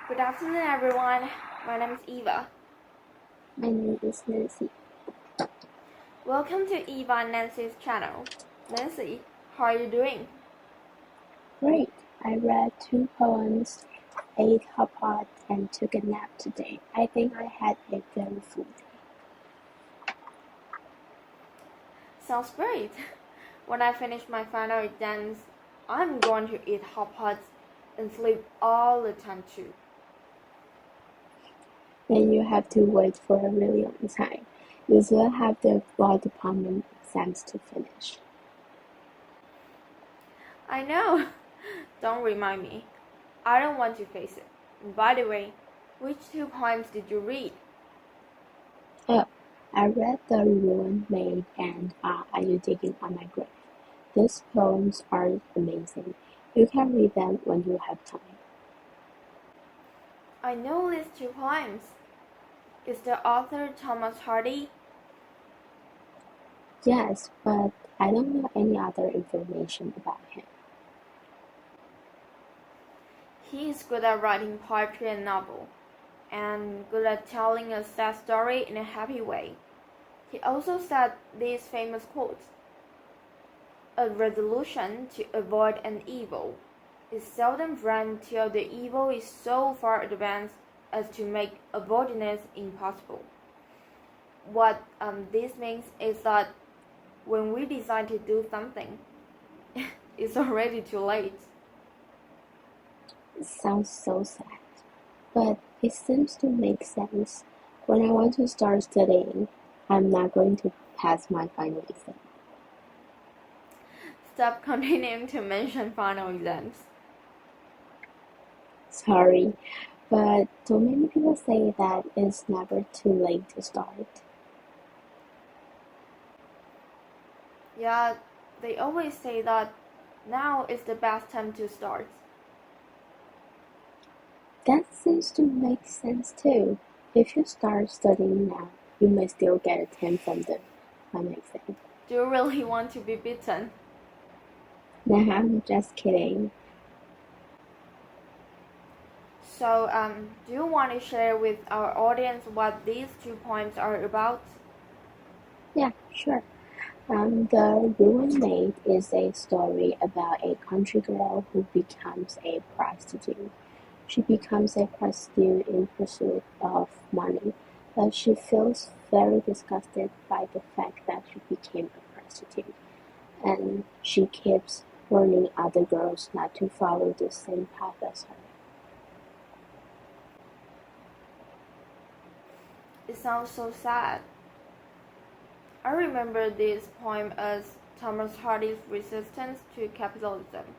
Good afternoon, everyone. My name is Eva. My name is Nancy. Welcome to Eva and Nancy's channel. Nancy, how are you doing? Great! I read 2 poems, ate hot pot, and took a nap today. I think I had a very full day. Sounds great. When I finish my final exams, I'm going to eat hot pots and sleep all the time too. Then you have to wait for a really long time. You still have the law department exams to finish. I know. Don't remind me. I don't want to face it. And by the way, which 2 poems did you read? Oh, I read The Ruin Maid and Are You Digging on My Grave? These poems are amazing. You can read them when you have time. I know these 2 poems. Is the author Thomas Hardy? Yes, but I don't know any other information about him. He is good at writing poetry and novel, and good at telling a sad story in a happy way. He also said these famous quotes: "A resolution to avoid an evil is seldom framed till the evil is so far advanced as to make avoiding it impossible." What this means is that when we decide to do something, it's already too late. It sounds so sad, but it seems to make sense. When I want to start studying, I'm not going to pass my final exam. Stop continuing to mention final exams. Sorry, but so many people say that it's never too late to start. Yeah, they always say that now is the best time to start. That seems to make sense too. If you start studying now, you may still get a 10 from the final exam. Do you really want to be beaten? Nah, I'm just kidding. So, do you want to share with our audience what these 2 poems are about? Yeah, sure. The Ruin Maid is a story about a country girl who becomes a prostitute. She becomes a prostitute in pursuit of money, but she feels very disgusted by the fact that she became a prostitute, and she keeps warning other girls not to follow the same path as her. It sounds so sad. I remember this poem as Thomas Hardy's resistance to capitalism.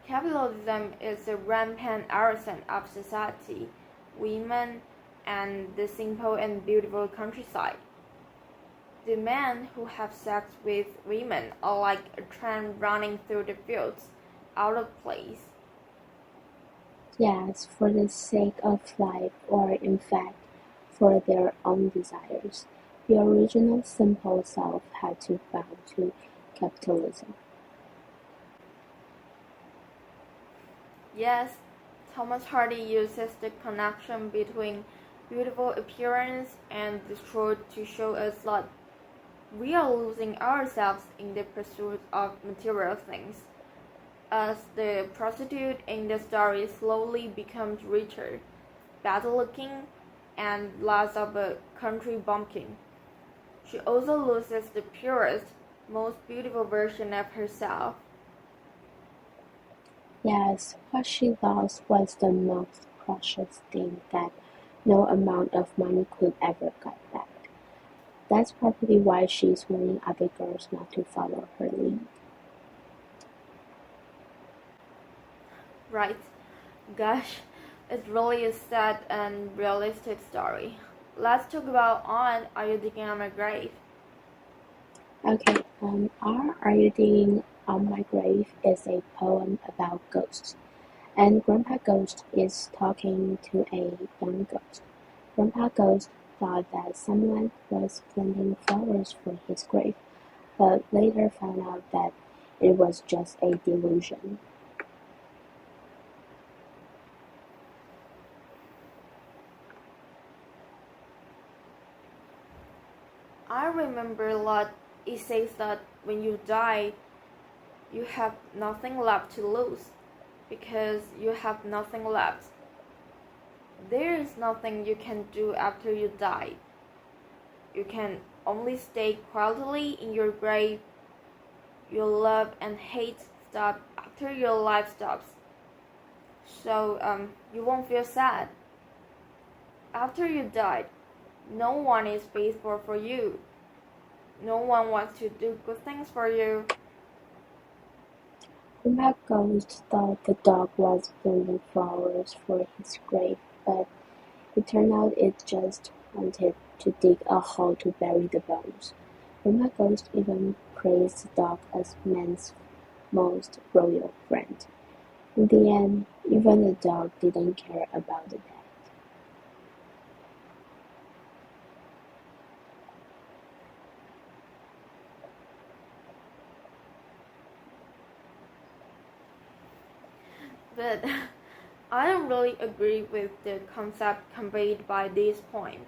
Capitalism is the rampant arrogance of society, women, and the simple and beautiful countryside. The men who have sex with women are like a train running through the fields, out of place. Yes, for the sake of life, or in fact, for their own desires. The original simple self had to bow to capitalism. Yes, Thomas Hardy uses the connection between beautiful appearance and the truth to show us that we are losing ourselves in the pursuit of material things. As the prostitute in the story slowly becomes richer, better looking, and less of a country bumpkin, she also loses the purest, most beautiful version of herself. Yes, what she lost was the most precious thing that no amount of money could ever get back. That's probably why she's warning other girls not to follow her lead. Right. Gosh, it's really a sad and realistic story. Let's talk about Are You Digging on My Grave? Okay, Are You Digging on My Grave is a poem about ghosts, and Grandpa Ghost is talking to a young ghost. Grandpa Ghost thought that someone was planting flowers for his grave, but later found out that it was just a delusion. remember a lot, it says that when you die, you have nothing left to lose because you have nothing left. There is nothing you can do after you die. You can only stay quietly in your grave. Your love and hate stop after your life stops. So you won't feel sad. After you died, no one is faithful for you. No one wants to do good things for you. The mad ghost thought the dog was bringing flowers for his grave, but it turned out it just wanted to dig a hole to bury the bones. The mad ghost even praised the dog as man's most loyal friend. In the end, even the dog didn't care about the dead. But I don't really agree with the concept conveyed by this poem.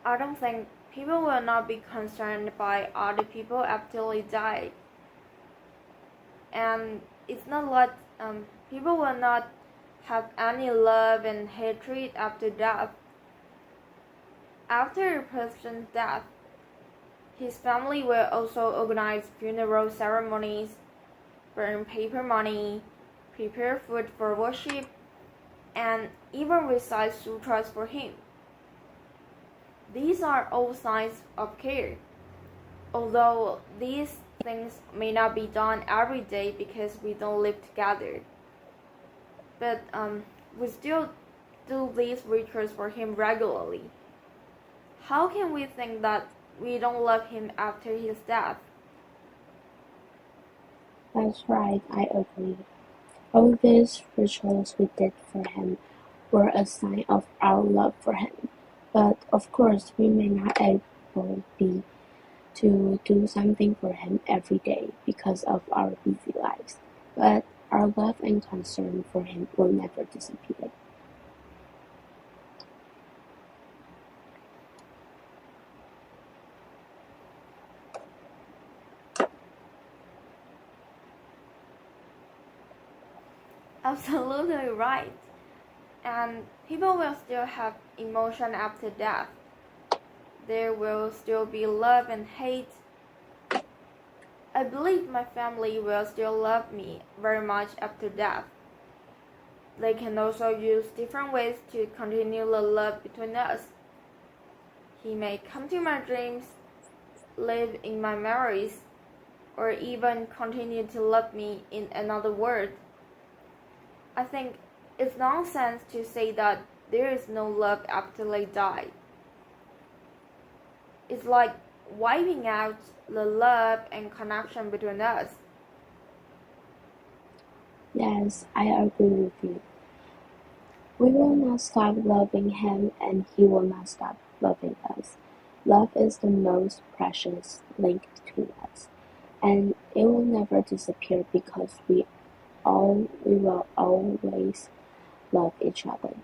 I don't think people will not be concerned by other people after they die. And it's not like people will not have any love and hatred after death. After a person's death, his family will also organize funeral ceremonies, burn paper money, prepare food for worship, and even recite sutras for him. These are all signs of care, although these things may not be done every day because we don't live together. But we still do these rituals for him regularly. How can we think that we don't love him after his death? That's right, I agree. All these rituals we did for him were a sign of our love for him. But of course, we may not able be to do something for him every day because of our busy lives. But our love and concern for him will never disappear. Absolutely right. And people will still have emotion after death. There will still be love and hate. I believe my family will still love me very much after death. They can also use different ways to continue the love between us. He may come to my dreams, live in my memories, or even continue to love me in another world. I think it's nonsense to say that there is no love after they die. It's like wiping out the love and connection between us. Yes, I agree with you. We will not stop loving him and he will not stop loving us. Love is the most precious link between us, and it will never disappear because we will always love each other.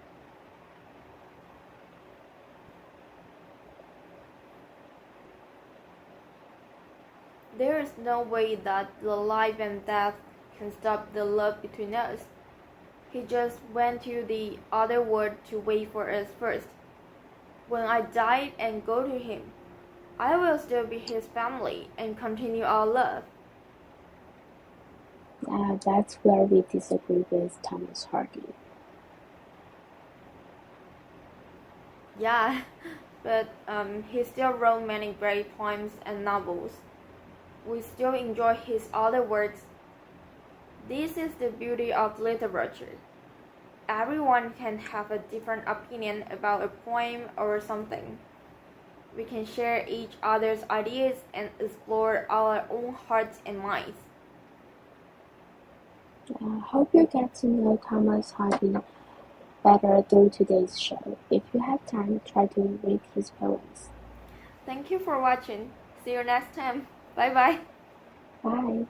There is no way that the life and death can stop the love between us. He just went to the other world to wait for us first. When I die and go to him, I will still be his family and continue our love. That's where we disagree with Thomas Hardy. Yeah, but he still wrote many great poems and novels. We still enjoy his other works. This is the beauty of literature. Everyone can have a different opinion about a poem or something. We can share each other's ideas and explore our own hearts and minds. Hope you get to know Thomas Hardy better through today's show. If you have time, try to read his poems. Thank you for watching. See you next time. Bye bye. Bye.